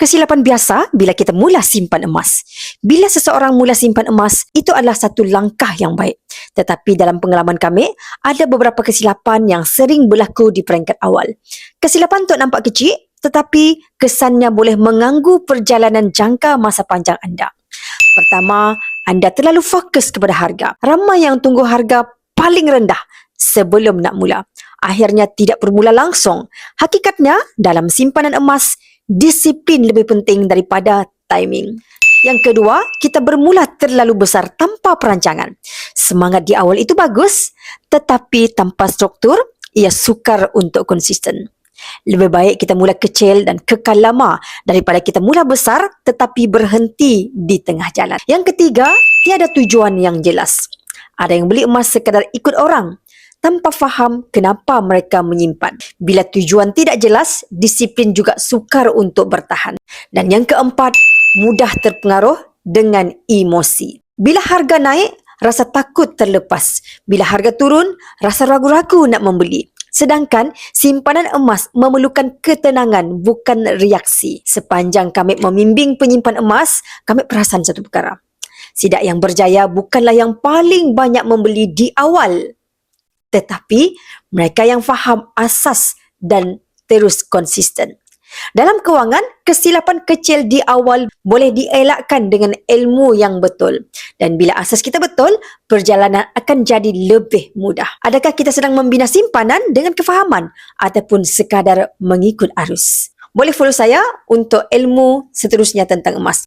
kesilapan biasa bila kita mula simpan emas. Bila seseorang mula simpan emas, itu adalah satu langkah yang baik. Tetapi dalam pengalaman kami, ada beberapa kesilapan yang sering berlaku di peringkat awal. Kesilapan tu nampak kecil, tetapi kesannya boleh mengganggu perjalanan jangka masa panjang anda. Pertama, anda terlalu fokus kepada harga. Ramai yang tunggu harga paling rendah sebelum nak mula. Akhirnya tidak bermula langsung. Hakikatnya, dalam simpanan emas, disiplin lebih penting daripada timing. Yang kedua, kita bermula terlalu besar tanpa perancangan. Semangat di awal itu bagus, tetapi tanpa struktur, ia sukar untuk konsisten. Lebih baik kita mula kecil dan kekal lama daripada kita mula besar tetapi berhenti di tengah jalan. Yang ketiga, tiada tujuan yang jelas. Ada yang beli emas sekadar ikut orang tanpa faham kenapa mereka menyimpan. Bila tujuan tidak jelas, disiplin juga sukar untuk bertahan. Dan yang keempat, mudah terpengaruh dengan emosi. Bila harga naik, rasa takut terlepas. Bila harga turun, rasa ragu-ragu nak membeli. Sedangkan simpanan emas memerlukan ketenangan, bukan reaksi. Sepanjang kami membimbing penyimpan emas, kami perasan satu perkara. Sidak yang berjaya bukanlah yang paling banyak membeli di awal, tetapi mereka yang faham asas dan terus konsisten. Dalam kewangan, kesilapan kecil di awal boleh dielakkan dengan ilmu yang betul. Dan bila asas kita betul, perjalanan akan jadi lebih mudah. Adakah kita sedang membina simpanan dengan kefahaman ataupun sekadar mengikut arus? Boleh follow saya untuk ilmu seterusnya tentang emas.